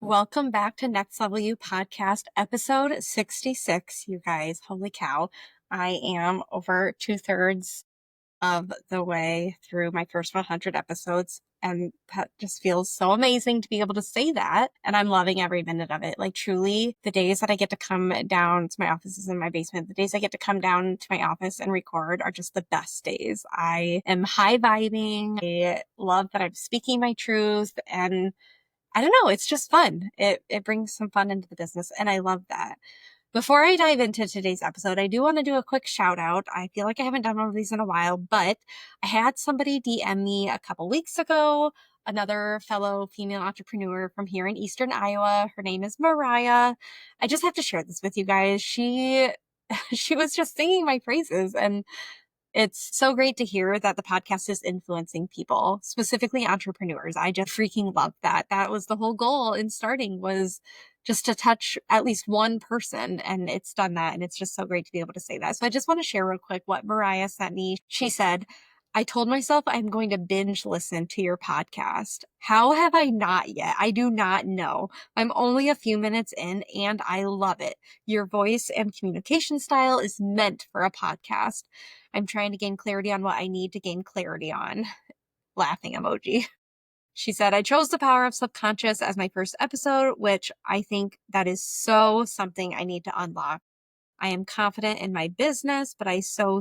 Welcome back to Next Level You podcast, episode 66, you guys. Holy cow. I am over 2/3 of the way through my first 100 episodes, and that just feels so amazing to be able to say that. And I'm loving every minute of it. Like, truly, the days that I get to come down to my office is in my basement. The days I get to come down to my office and record are just the best days. I am high vibing. I love that I'm speaking my truth, and I don't know, it's just fun. It brings some fun into the business, and I love that. Before I dive into today's episode, I do want to do a quick shout out. I feel like I haven't done one of these in a while, but I had somebody DM me a couple weeks ago, another fellow female entrepreneur from here in Eastern Iowa. Her name is Mariah. I just have to share this with you guys. She she was just singing my praises, and it's so great to hear that the podcast is influencing people, specifically entrepreneurs. I just freaking love that. That was the whole goal in starting, was just to touch at least one person, and it's done that. And it's just so great to be able to say that. So I just want to share real quick what Mariah sent me. She said, I told myself I'm going to binge listen to your podcast. How have I not yet? I do not know. I'm only a few minutes in and I love it. Your voice and communication style is meant for a podcast. I'm trying to gain clarity on what I need to gain clarity on. Laughing emoji. She said, I chose The Power of Subconscious as my first episode, which I think that is so something I need to unlock. I am confident in my business, but I so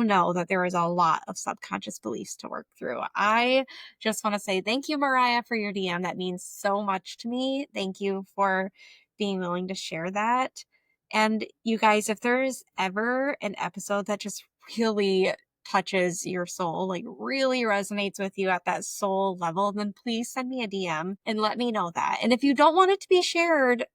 know that there is a lot of subconscious beliefs to work through. I just want to say thank you, Mariah, for your DM. That means so much to me. Thank you for being willing to share that. And you guys, if there's ever an episode that just really touches your soul, like really resonates with you at that soul level, then please send me a DM and let me know that. And if you don't want it to be shared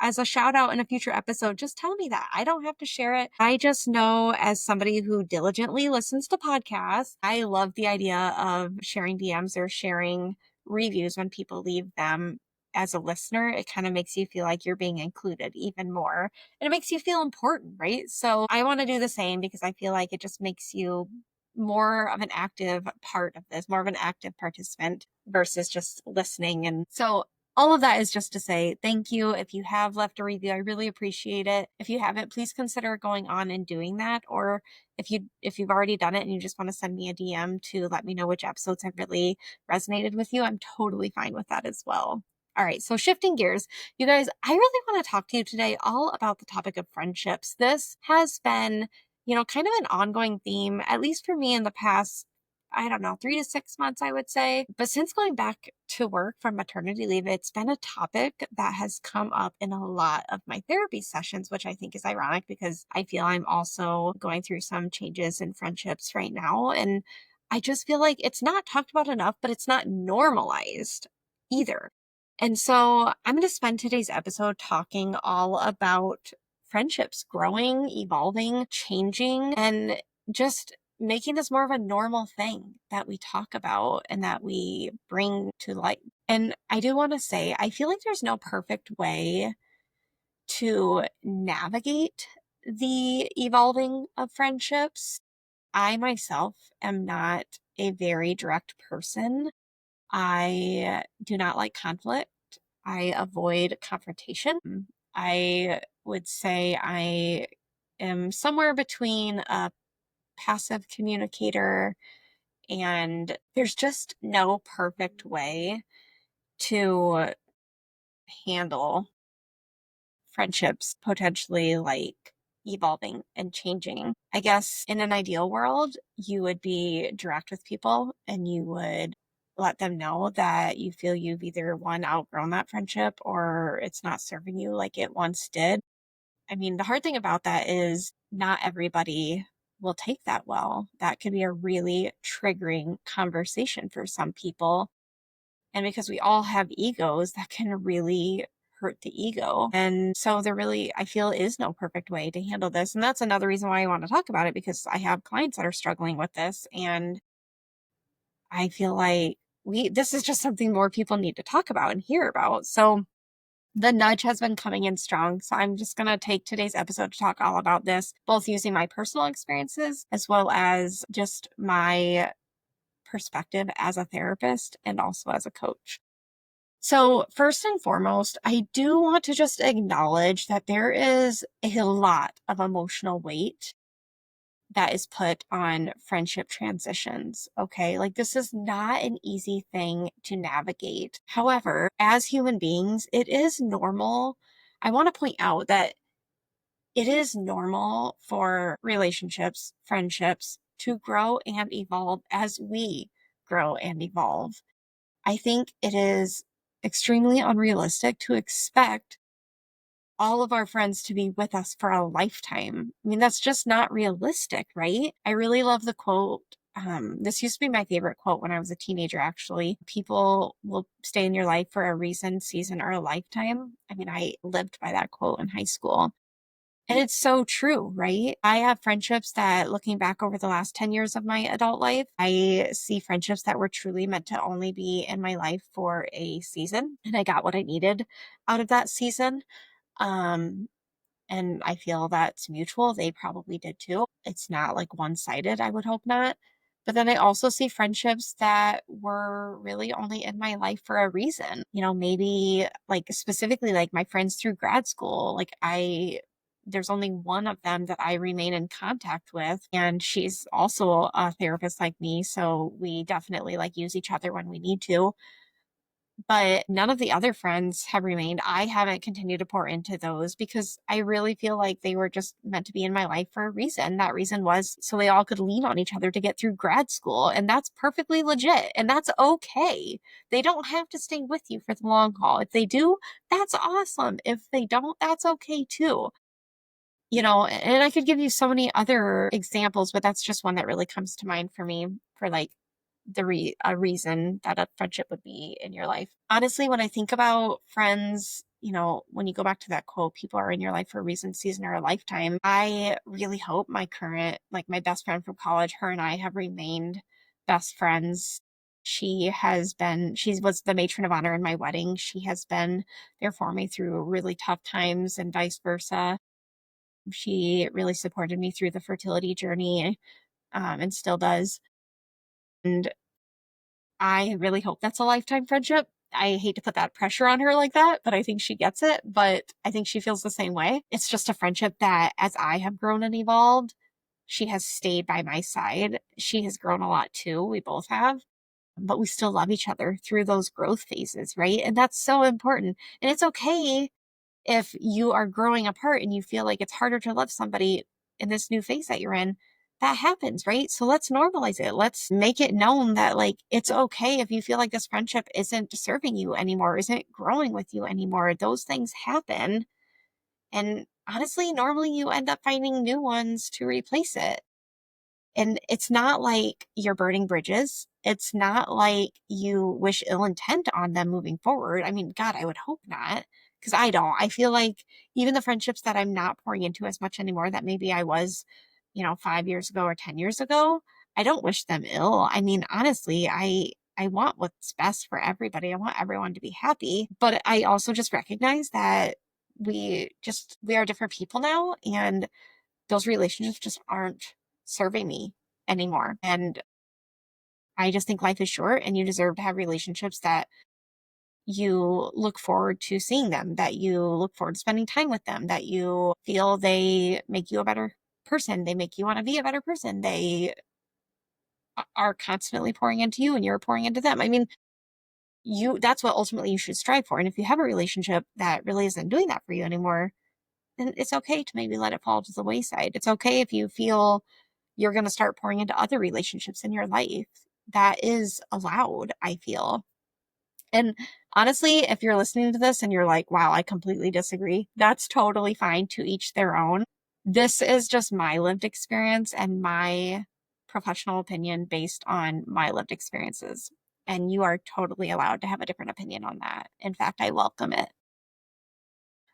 as a shout out in a future episode, just tell me that. I don't have to share it. I just know, as somebody who diligently listens to podcasts, I love the idea of sharing DMs or sharing reviews when people leave them. As a listener, it kind of makes you feel like you're being included even more, and it makes you feel important, right? So I want to do the same, because I feel like it just makes you more of an active part of this, more of an active participant versus just listening. And so all of that is just to say thank you. If you have left a review, I really appreciate it. If you haven't, please consider going on and doing that. Or if you've already done it and you just want to send me a DM to let me know which episodes have really resonated with you, I'm totally fine with that as well. All right, so shifting gears, you guys, I really want to talk to you today all about the topic of friendships. This has been, kind of an ongoing theme, at least for me in the past, I don't know, 3 to 6 months, I would say. But since going back to work from maternity leave, it's been a topic that has come up in a lot of my therapy sessions, which I think is ironic because I feel I'm also going through some changes in friendships right now. And I just feel like it's not talked about enough, but it's not normalized either. And so I'm going to spend today's episode talking all about friendships growing, evolving, changing, and just making this more of a normal thing that we talk about and that we bring to light. And I do want to say, I feel like there's no perfect way to navigate the evolving of friendships. I myself am not a very direct person. I do not like conflict. I avoid confrontation. I would say I am somewhere between a passive communicator, and there's just no perfect way to handle friendships potentially like evolving and changing. I guess in an ideal world, you would be direct with people and you would let them know that you feel you've either one, outgrown that friendship, or it's not serving you like it once did. I mean, the hard thing about that is not everybody will take that well. That could be a really triggering conversation for some people. And because we all have egos, that can really hurt the ego. And so there really, I feel, is no perfect way to handle this. And that's another reason why I want to talk about it, because I have clients that are struggling with this. And I feel like this is just something more people need to talk about and hear about. So the nudge has been coming in strong. So I'm just going to take today's episode to talk all about this, both using my personal experiences as well as just my perspective as a therapist and also as a coach. So, first and foremost, I do want to just acknowledge that there is a lot of emotional weight that is put on friendship transitions. Okay. Like, this is not an easy thing to navigate. However, as human beings, it is normal. I want to point out that it is normal for relationships, friendships to grow and evolve as we grow and evolve. I think it is extremely unrealistic to expect all of our friends to be with us for a lifetime. I mean, that's just not realistic, right? I really love the quote. This used to be my favorite quote when I was a teenager, actually. People will stay in your life for a reason, season, or a lifetime. I mean, I lived by that quote in high school. And it's so true, right? I have friendships that, looking back over the last 10 years of my adult life, I see friendships that were truly meant to only be in my life for a season. And I got what I needed out of that season. Um, and I feel that's mutual. They probably did too. It's not like one sided, I would hope not. But then I also see friendships that were really only in my life for a reason. Maybe like specifically like my friends through grad school. There's only one of them that I remain in contact with. And she's also a therapist like me. So we definitely like use each other when we need to, but none of the other friends have remained. I haven't continued to pour into those because I really feel like they were just meant to be in my life for a reason. That reason was so they all could lean on each other to get through grad school. And that's perfectly legit. And that's okay. They don't have to stay with you for the long haul. If they do, that's awesome. If they don't, that's okay too. And I could give you so many other examples, but that's just one that really comes to mind for me for like a reason that a friendship would be in your life. Honestly, when I think about friends, when you go back to that quote, people are in your life for a reason, season, or a lifetime. I really hope my best friend from college, her and I have remained best friends. She was the matron of honor in my wedding. She has been there for me through really tough times and vice versa. She really supported me through the fertility journey, and still does. And I really hope that's a lifetime friendship. I hate to put that pressure on her like that, but I think she gets it. But I think she feels the same way. It's just a friendship that as I have grown and evolved, she has stayed by my side. She has grown a lot too. We both have, but we still love each other through those growth phases, right? And that's so important. And it's okay if you are growing apart and you feel like it's harder to love somebody in this new phase that you're in. That happens, right? So let's normalize it. Let's make it known that like it's okay if you feel like this friendship isn't serving you anymore, isn't growing with you anymore. Those things happen. And honestly, normally you end up finding new ones to replace it. And it's not like you're burning bridges. It's not like you wish ill intent on them moving forward. I mean, God, I would hope not, because I don't. I feel like even the friendships that I'm not pouring into as much anymore that maybe I was, 5 years ago or 10 years ago, I don't wish them ill. I mean, honestly, I want what's best for everybody. I want everyone to be happy, but I also just recognize that we are different people now, and those relationships just aren't serving me anymore. And I just think life is short and you deserve to have relationships that you look forward to seeing them, that you look forward to spending time with them, that you feel they make you a better person. They make you want to be a better person. They are constantly pouring into you and you're pouring into them. I mean, that's what ultimately you should strive for. And if you have a relationship that really isn't doing that for you anymore, then it's okay to maybe let it fall to the wayside. It's okay if you feel you're going to start pouring into other relationships in your life. That is allowed, I feel. And honestly, if you're listening to this and you're like, wow, I completely disagree, that's totally fine, to each their own. This is just my lived experience and my professional opinion based on my lived experiences. And you are totally allowed to have a different opinion on that. In fact, I welcome it.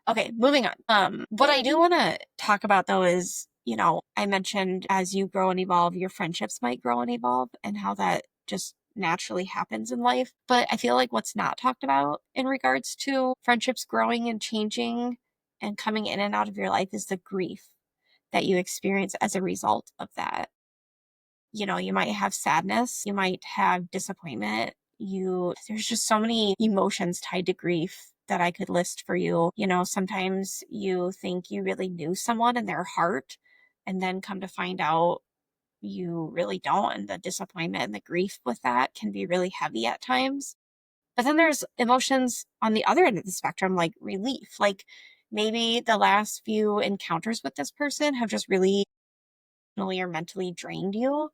Okay, moving on. What I do want to talk about though is, I mentioned as you grow and evolve, your friendships might grow and evolve and how that just naturally happens in life. But I feel like what's not talked about in regards to friendships growing and changing and coming in and out of your life is the grief that you experience as a result of that. You might have sadness, you might have disappointment, there's just so many emotions tied to grief that I could list for you. Sometimes you think you really knew someone in their heart, and then come to find out you really don't. And the disappointment and the grief with that can be really heavy at times. But then there's emotions on the other end of the spectrum, like relief. Like maybe the last few encounters with this person have just really emotionally or mentally drained you.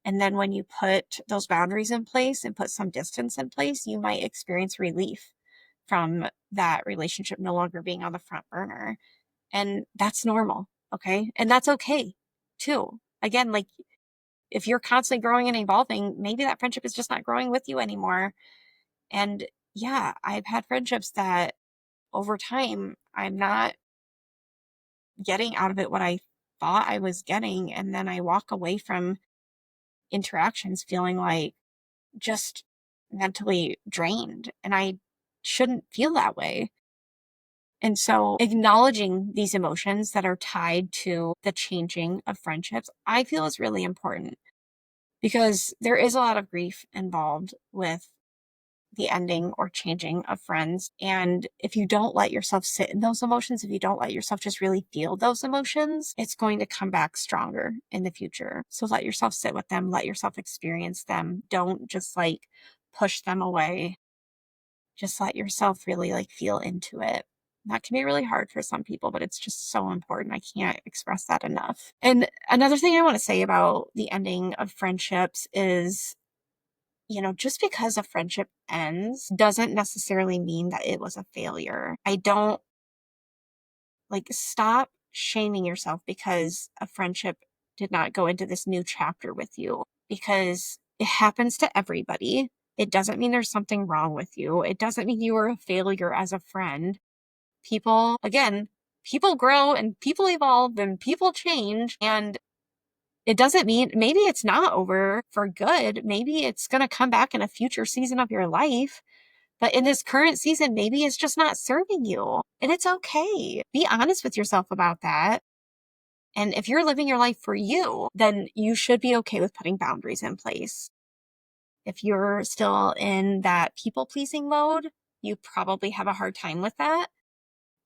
And then when you put those boundaries in place and put some distance in place, you might experience relief from that relationship no longer being on the front burner. And that's normal. Okay. And that's okay too. Again, like if you're constantly growing and evolving, maybe that friendship is just not growing with you anymore. And yeah, I've had friendships that over time, I'm not getting out of it what I thought I was getting. And then I walk away from interactions feeling like just mentally drained. And I shouldn't feel that way. And so acknowledging these emotions that are tied to the changing of friendships, I feel is really important because there is a lot of grief involved with the ending or changing of friends. And if you don't let yourself sit in those emotions, if you don't let yourself just really feel those emotions, it's going to come back stronger in the future. So let yourself sit with them, let yourself experience them. Don't just like push them away. Just let yourself really like feel into it. That can be really hard for some people, but it's just so important. I can't express that enough. And another thing I want to say about the ending of friendships is just because a friendship ends doesn't necessarily mean that it was a failure. I don't stop shaming yourself because a friendship did not go into this new chapter with you because it happens to everybody. It doesn't mean there's something wrong with you. It doesn't mean you were a failure as a friend. People grow and people evolve and people change. And it doesn't mean maybe it's not over for good. Maybe it's going to come back in a future season of your life. But in this current season, maybe it's just not serving you. And it's okay. Be honest with yourself about that. And if you're living your life for you, then you should be okay with putting boundaries in place. If you're still in that people pleasing mode, you probably have a hard time with that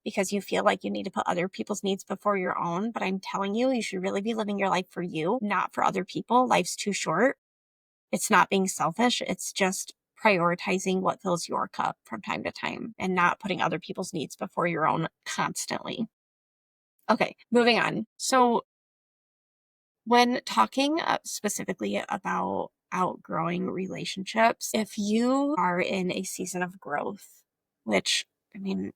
because you feel like you need to put other people's needs before your own. But I'm telling you, you should really be living your life for you, not for other people. Life's too short. It's not being selfish. It's just prioritizing what fills your cup from time to time and not putting other people's needs before your own constantly. Okay, moving on. So when talking specifically about outgrowing relationships, if you are in a season of growth, which I mean,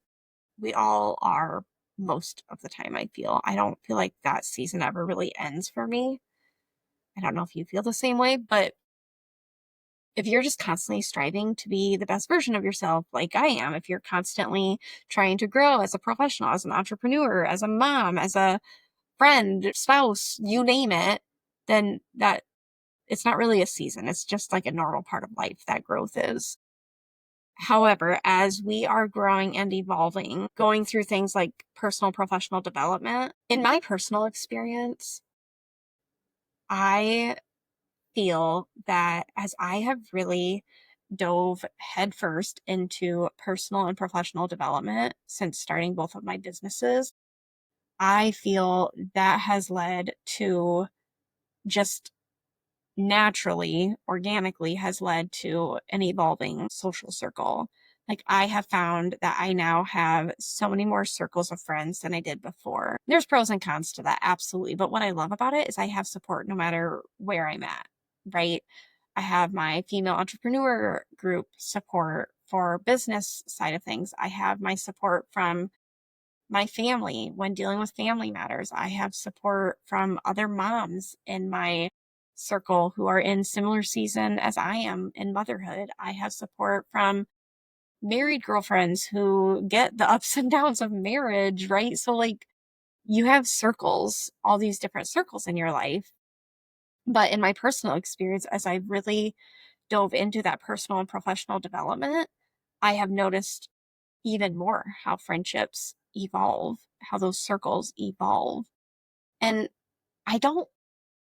we all are most of the time, I feel. I don't feel like that season ever really ends for me. I don't know if you feel the same way, but if you're just constantly striving to be the best version of yourself, like I am, if you're constantly trying to grow as a professional, as an entrepreneur, as a mom, as a friend, spouse, you name it, then that it's not really a season. It's just like a normal part of life that growth is. However, as we are growing and evolving, going through things like personal professional development, in my personal experience, I feel that as I have really dove headfirst into personal and professional development since starting both of my businesses, I feel that has led to just naturally, organically has led to an evolving social circle. Like I have found that I now have so many more circles of friends than I did before. There's pros and cons to that, absolutely. But what I love about it is I have support no matter where I'm at, right? I have my female entrepreneur group support for business side of things. I have my support from my family when dealing with family matters. I have support from other moms in my circle who are in similar season as I am in motherhood. I have support from married girlfriends who get the ups and downs of marriage, right? So like you have circles, all these different circles in your life. But in my personal experience, as I really dove into that personal and professional development, I have noticed even more how friendships evolve, how those circles evolve. And I don't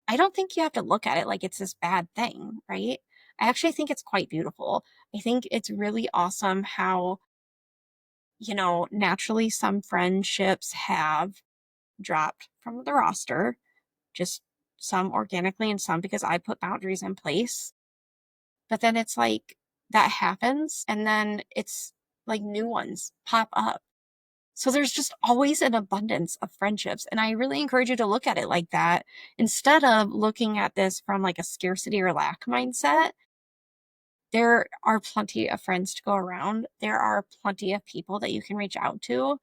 I don't think you have to look at it like it's this bad thing, right? I actually think it's quite beautiful. I think it's really awesome how, naturally some friendships have dropped from the roster, just some organically and some because I put boundaries in place. But then it's like that happens and then it's like new ones pop up. So there's just always an abundance of friendships. And I really encourage you to look at it like that instead of looking at this from like a scarcity or lack mindset. There are plenty of friends to go around. There are plenty of people that you can reach out to.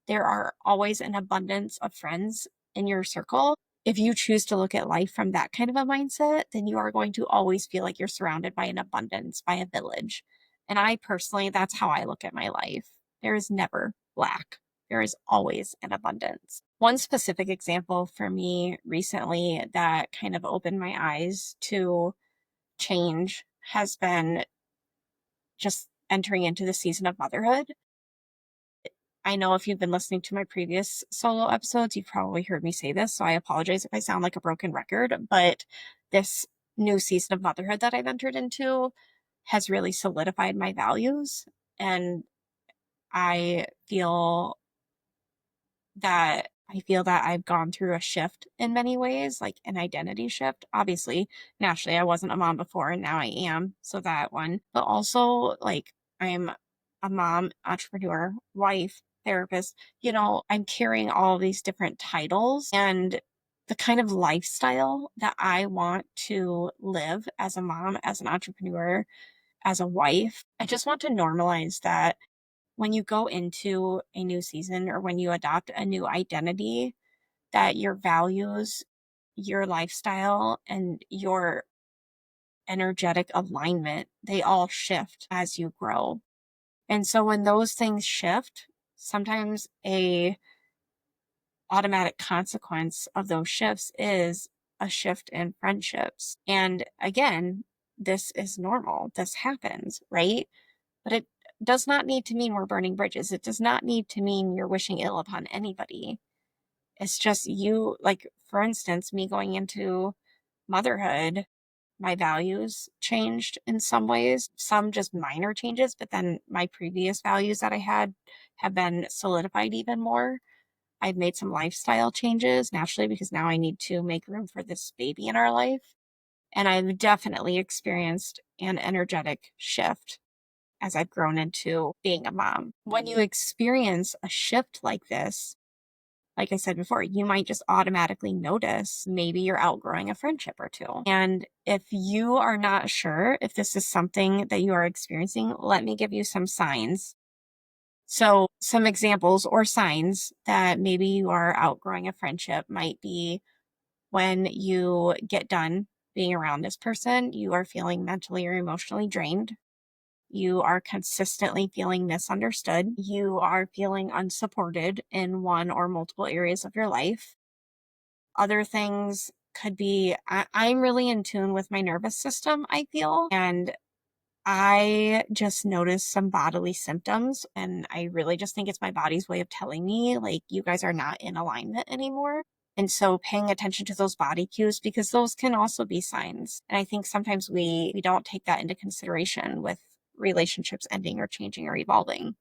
There are always an abundance of friends in your circle. If you choose to look at life from that kind of a mindset, then you are going to always feel like you're surrounded by an abundance, by a village. And I personally, that's how I look at my life. There is never lack, there is always an abundance. One specific example for me recently that kind of opened my eyes to change has been just entering into the season of motherhood. I know if you've been listening to my previous solo episodes, you've probably heard me say this, so I apologize if I sound like a broken record, but this new season of motherhood that I've entered into has really solidified my values. And I feel I feel that I've gone through a shift in many ways, like an identity shift. Obviously, naturally, I wasn't a mom before and now I am. So that one, but also like I'm a mom, entrepreneur, wife, therapist. I'm carrying all these different titles and the kind of lifestyle that I want to live as a mom, as an entrepreneur, as a wife. I just want to normalize that when you go into a new season or when you adopt a new identity, that your values, your lifestyle, and your energetic alignment, they all shift as you grow. And so when those things shift, sometimes a automatic consequence of those shifts is a shift in friendships. And again, this is normal. This happens, right? But it does not need to mean we're burning bridges. It does not need to mean you're wishing ill upon anybody. It's just you, like, for instance, me going into motherhood, my values changed in some ways, some just minor changes, but then my previous values that I had have been solidified even more. I've made some lifestyle changes naturally because now I need to make room for this baby in our life. And I've definitely experienced an energetic shift as I've grown into being a mom. When you experience a shift like this, like I said before, you might just automatically notice maybe you're outgrowing a friendship or two. And if you are not sure if this is something that you are experiencing, let me give you some signs. So, some examples or signs that maybe you are outgrowing a friendship might be when you get done being around this person, you are feeling mentally or emotionally drained. You are consistently feeling misunderstood. You are feeling unsupported in one or multiple areas of your life. Other things could be I'm really in tune with my nervous system, I feel. And I just noticed some bodily symptoms. And I really just think it's my body's way of telling me, like, you guys are not in alignment anymore. And so paying attention to those body cues, because those can also be signs. And I think sometimes we don't take that into consideration with relationships ending or changing or evolving.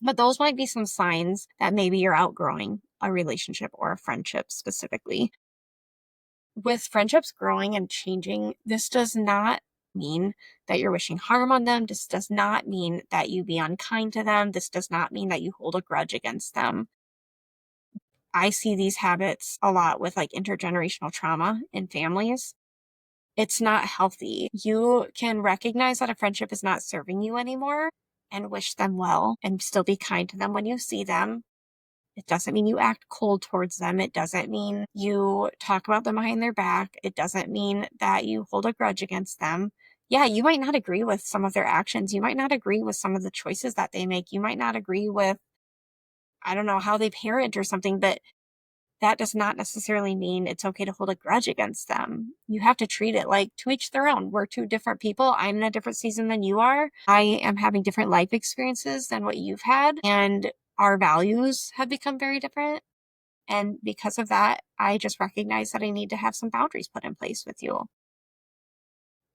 But those might be some signs that maybe you're outgrowing a relationship or a friendship specifically. With friendships growing and changing, this does not mean that you're wishing harm on them. This does not mean that you be unkind to them. This does not mean that you hold a grudge against them. I see these habits a lot with like intergenerational trauma in families. It's not healthy. You can recognize that a friendship is not serving you anymore and wish them well and still be kind to them when you see them. It doesn't mean you act cold towards them. It doesn't mean you talk about them behind their back. It doesn't mean that you hold a grudge against them. Yeah, you might not agree with some of their actions. You might not agree with some of the choices that they make. You might not agree with, I don't know, how they parent or something, but that does not necessarily mean it's okay to hold a grudge against them. You have to treat it like to each their own. We're two different people. I'm in a different season than you are. I am having different life experiences than what you've had. And our values have become very different. And because of that, I just recognize that I need to have some boundaries put in place with you.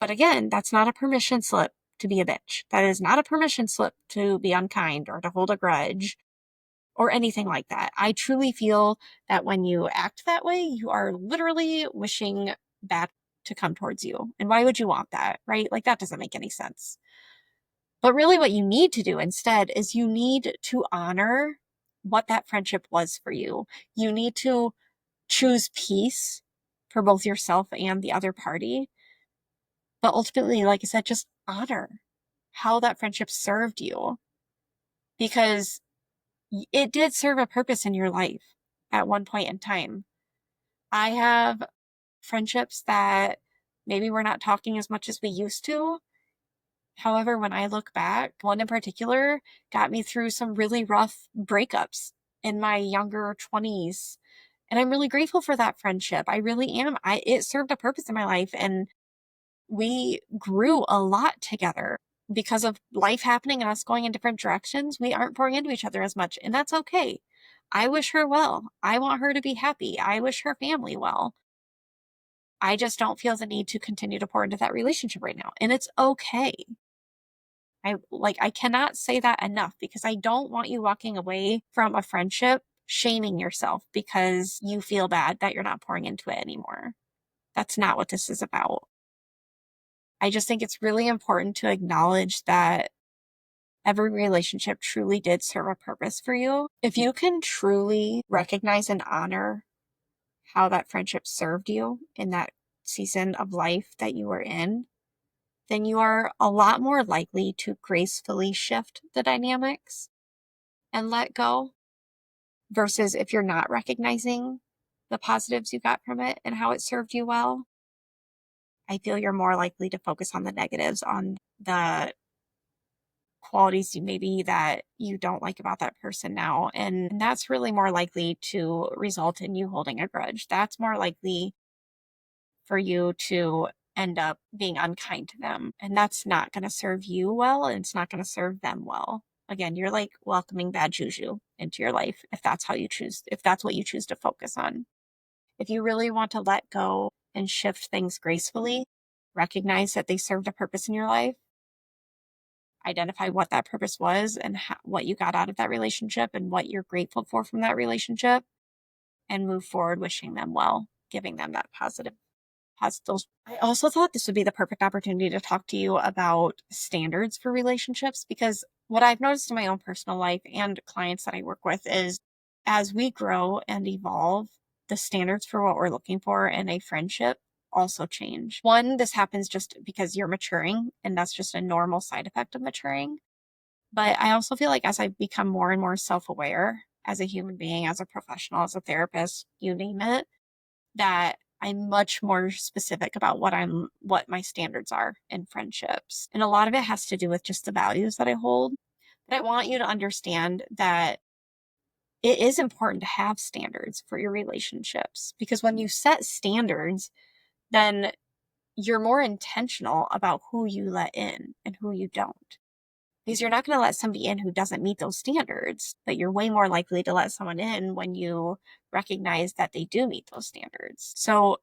But again, that's not a permission slip to be a bitch. That is not a permission slip to be unkind or to hold a grudge or anything like that. I truly feel that when you act that way, you are literally wishing bad to come towards you. And why would you want that, right? Like that doesn't make any sense. But really what you need to do instead is you need to honor what that friendship was for you. You need to choose peace for both yourself and the other party. But ultimately, like I said, just honor how that friendship served you because it did serve a purpose in your life at one point in time. I have friendships that maybe we're not talking as much as we used to. However, when I look back, one in particular got me through some really rough breakups in my younger 20s. And I'm really grateful for that friendship. I really am. It served a purpose in my life and we grew a lot together. Because of life happening and us going in different directions, we aren't pouring into each other as much, and that's okay. I wish her well. I want her to be happy. I wish her family well. I just don't feel the need to continue to pour into that relationship right now, and it's okay. I cannot say that enough because I don't want you walking away from a friendship shaming yourself because you feel bad that you're not pouring into it anymore. That's not what this is about. I just think it's really important to acknowledge that every relationship truly did serve a purpose for you. If you can truly recognize and honor how that friendship served you in that season of life that you were in, then you are a lot more likely to gracefully shift the dynamics and let go versus if you're not recognizing the positives you got from it and how it served you well. I feel you're more likely to focus on the negatives, on the qualities maybe that you don't like about that person now. And that's really more likely to result in you holding a grudge. That's more likely for you to end up being unkind to them. And that's not going to serve you well. And it's not going to serve them well. Again, you're like welcoming bad juju into your life if that's how you choose, if that's what you choose to focus on. If you really want to let go and shift things gracefully, recognize that they served a purpose in your life, identify what that purpose was and what you got out of that relationship and what you're grateful for from that relationship, and move forward wishing them well, giving them that positive. I also thought this would be the perfect opportunity to talk to you about standards for relationships because what I've noticed in my own personal life and clients that I work with is as we grow and evolve, the standards for what we're looking for in a friendship also change. One, this happens just because you're maturing, and that's just a normal side effect of maturing. But I also feel like as I become more and more self aware as a human being, as a professional, as a therapist, you name it, that I'm much more specific about what my standards are in friendships. And a lot of it has to do with just the values that I hold. But I want you to understand that it is important to have standards for your relationships because when you set standards, then you're more intentional about who you let in and who you don't. Because you're not going to let somebody in who doesn't meet those standards, but you're way more likely to let someone in when you recognize that they do meet those standards. So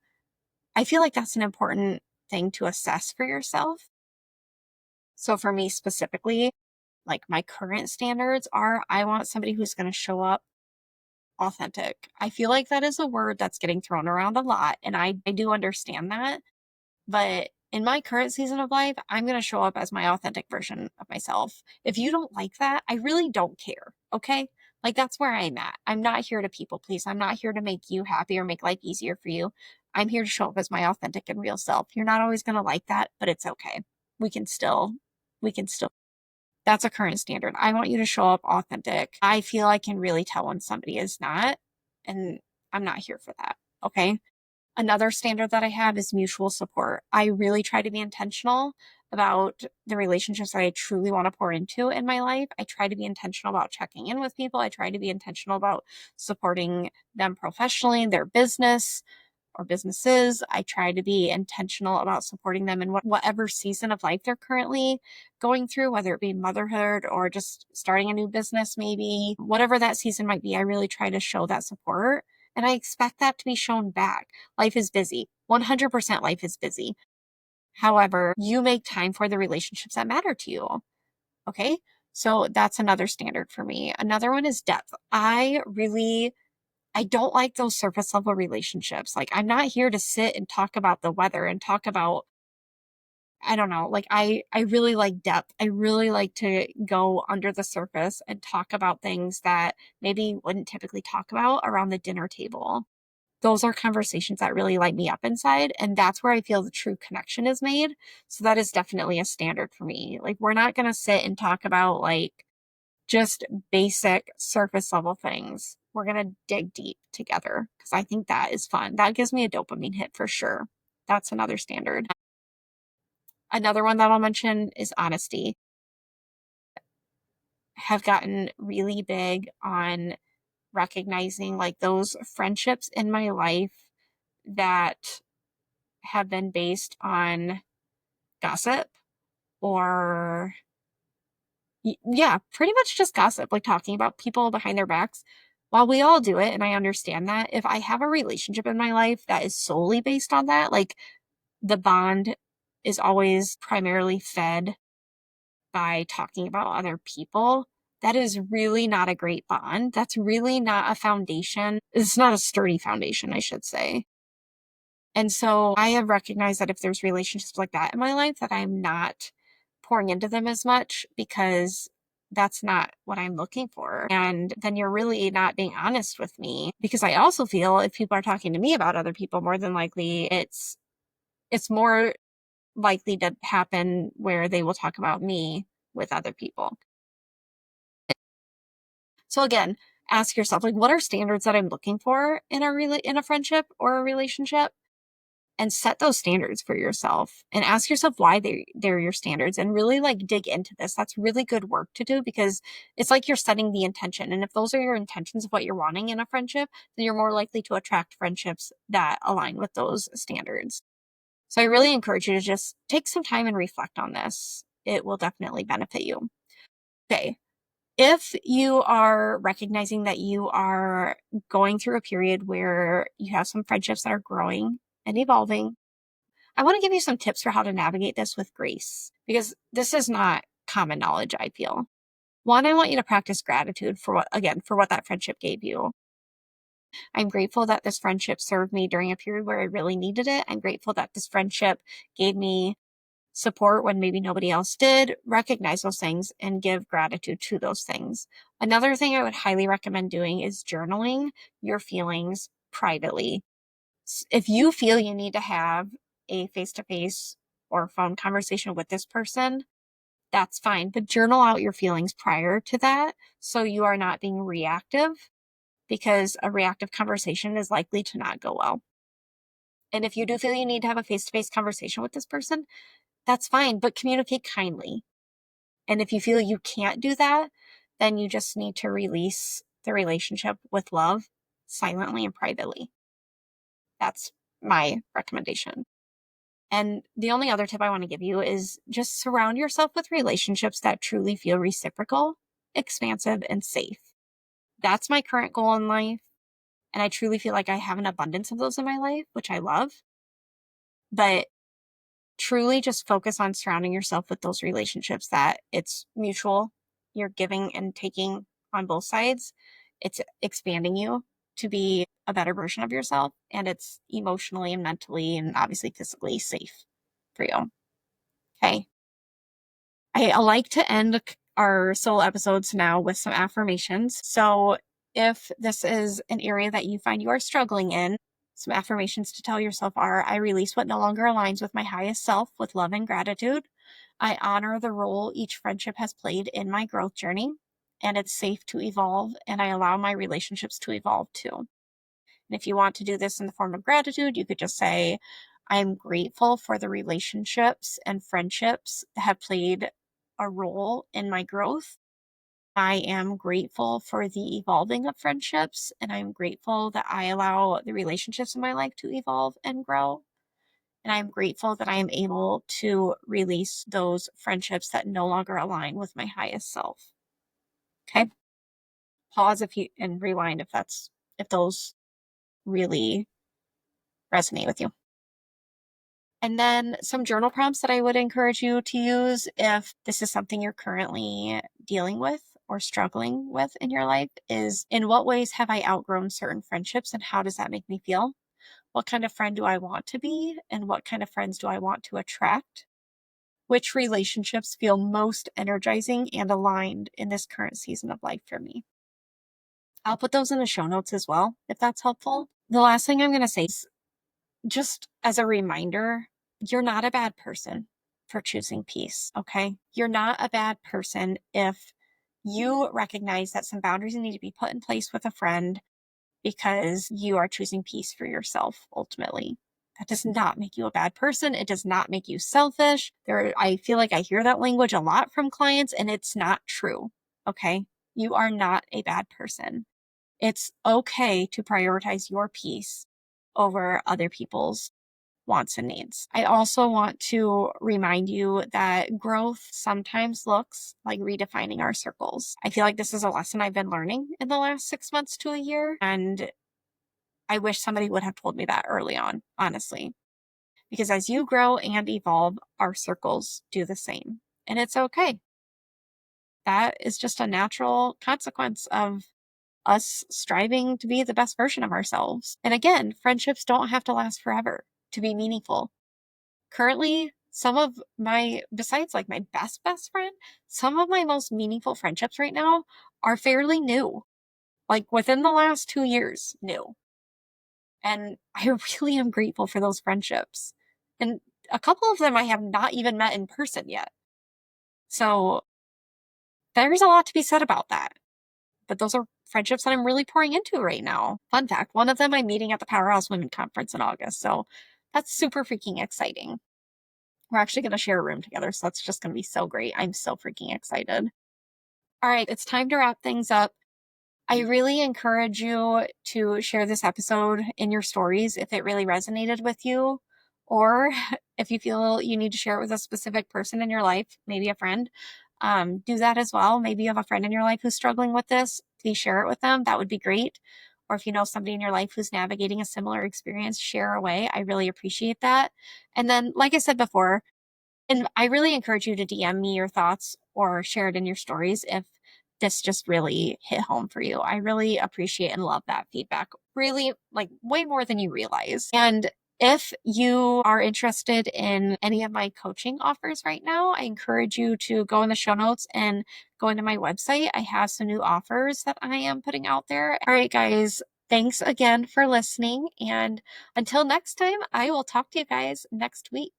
I feel like that's an important thing to assess for yourself. So for me specifically, like my current standards are I want somebody who's going to show up authentic. I feel like that is a word that's getting thrown around a lot, and I do understand that. But in my current season of life, I'm going to show up as my authentic version of myself. If you don't like that, I really don't care. Okay. Like that's where I'm at. I'm not here to people please. I'm not here to make you happy or make life easier for you. I'm here to show up as my authentic and real self. You're not always going to like that, but it's okay. We can still, we can still, that's a current standard. I want you to show up authentic. I feel I can really tell when somebody is not, and I'm not here for that. Okay. Another standard that I have is mutual support. I really try to be intentional about the relationships that I truly want to pour into in my life. I try to be intentional about checking in with people. I try to be intentional about supporting them professionally, their business or businesses. I try to be intentional about supporting them in whatever season of life they're currently going through, whether it be motherhood or just starting a new business, maybe whatever that season might be. I really try to show that support. And I expect that to be shown back. Life is busy. 100% life is busy. However, you make time for the relationships that matter to you. Okay. So that's another standard for me. Another one is depth. I don't like those surface level relationships. Like, I'm not here to sit and talk about the weather and talk about, I don't know, like I really like depth. I really like to go under the surface and talk about things that maybe you wouldn't typically talk about around the dinner table. Those are conversations that really light me up inside, and that's where I feel the true connection is made. So that is definitely a standard for me. Like, we're not going to sit and talk about like just basic surface level things. We're going to dig deep together because I think that is fun. That gives me a dopamine hit for sure. That's another standard. Another one that I'll mention is honesty. Have gotten really big on recognizing like those friendships in my life that have been based on gossip or yeah, pretty much just gossip, like talking about people behind their backs. While we all do it, and I understand that, if I have a relationship in my life that is solely based on that, like the bond is always primarily fed by talking about other people, that is really not a great bond. That's really not a foundation. It's not a sturdy foundation, I should say. And so I have recognized that if there's relationships like that in my life, that I'm not pouring into them as much because that's not what I'm looking for. And then you're really not being honest with me because I also feel if people are talking to me about other people, more than likely it's more likely to happen where they will talk about me with other people. So again, ask yourself like what are standards that I'm looking for in in a friendship or a relationship? And set those standards for yourself and ask yourself why they're your standards and really like dig into this. That's really good work to do because it's like you're setting the intention. And if those are your intentions of what you're wanting in a friendship, then you're more likely to attract friendships that align with those standards. So I really encourage you to just take some time and reflect on this. It will definitely benefit you. Okay. If you are recognizing that you are going through a period where you have some friendships that are growing and evolving, I want to give you some tips for how to navigate this with grace because this is not common knowledge, I feel. One, I want you to practice gratitude for for what that friendship gave you. I'm grateful that this friendship served me during a period where I really needed it. I'm grateful that this friendship gave me support when maybe nobody else did. Recognize those things and give gratitude to those things. Another thing I would highly recommend doing is journaling your feelings privately. If you feel you need to have a face to face or phone conversation with this person, that's fine. But journal out your feelings prior to that so you are not being reactive because a reactive conversation is likely to not go well. And if you do feel you need to have a face to face conversation with this person, that's fine, but communicate kindly. And if you feel you can't do that, then you just need to release the relationship with love silently and privately. That's my recommendation. And the only other tip I want to give you is just surround yourself with relationships that truly feel reciprocal, expansive, and safe. That's my current goal in life. And I truly feel like I have an abundance of those in my life, which I love. But truly just focus on surrounding yourself with those relationships that it's mutual. You're giving and taking on both sides. It's expanding you to be a better version of yourself. And it's emotionally and mentally and obviously physically safe for you. Okay. I like to end our solo episodes now with some affirmations. So, if this is an area that you find you are struggling in, some affirmations to tell yourself are I release what no longer aligns with my highest self with love and gratitude. I honor the role each friendship has played in my growth journey, and it's safe to evolve, and I allow my relationships to evolve too. And if you want to do this in the form of gratitude, you could just say, I'm grateful for the relationships and friendships that have played a role in my growth. I am grateful for the evolving of friendships, and I'm grateful that I allow the relationships in my life to evolve and grow. And I'm grateful that I am able to release those friendships that no longer align with my highest self. Okay. Pause if you and rewind if those really resonate with you. And then some journal prompts that I would encourage you to use if this is something you're currently dealing with or struggling with in your life is, in what ways have I outgrown certain friendships and how does that make me feel? What kind of friend do I want to be? And what kind of friends do I want to attract? Which relationships feel most energizing and aligned in this current season of life for me? I'll put those in the show notes as well, if that's helpful. The last thing I'm going to say is, just as a reminder, you're not a bad person for choosing peace, okay? You're not a bad person if you recognize that some boundaries need to be put in place with a friend because you are choosing peace for yourself ultimately. That does not make you a bad person. It does not make you selfish. I feel like I hear that language a lot from clients, and it's not true, okay? You are not a bad person. It's okay to prioritize your peace over other people's wants and needs. I also want to remind you that growth sometimes looks like redefining our circles. I feel like this is a lesson I've been learning in the last 6 months to a year, and I wish somebody would have told me that early on, honestly. Because as you grow and evolve, our circles do the same. And it's okay. That is just a natural consequence of us striving to be the best version of ourselves. And again, friendships don't have to last forever to be meaningful. Currently, some of my, besides like my best friend, some of my most meaningful friendships right now are fairly new, like within the last 2 years, new. And I really am grateful for those friendships. And a couple of them I have not even met in person yet. So there's a lot to be said about that. But those are friendships that I'm really pouring into right now. Fun fact, one of them I'm meeting at the Powerhouse Women Conference in August. So that's super freaking exciting. We're actually going to share a room together. So that's just going to be so great. I'm so freaking excited. All right, it's time to wrap things up. I really encourage you to share this episode in your stories if it really resonated with you, or if you feel you need to share it with a specific person in your life, maybe a friend. Do that as well. Maybe you have a friend in your life who's struggling with this. Please share it with them. That would be great. Or if you know somebody in your life who's navigating a similar experience, share away. I really appreciate that. And then, like I said before, and I really encourage you to DM me your thoughts or share it in your stories if this just really hit home for you. I really appreciate and love that feedback. Really, like way more than you realize. And if you are interested in any of my coaching offers right now, I encourage you to go in the show notes and go into my website. I have some new offers that I am putting out there. All right, guys. Thanks again for listening. And until next time, I will talk to you guys next week.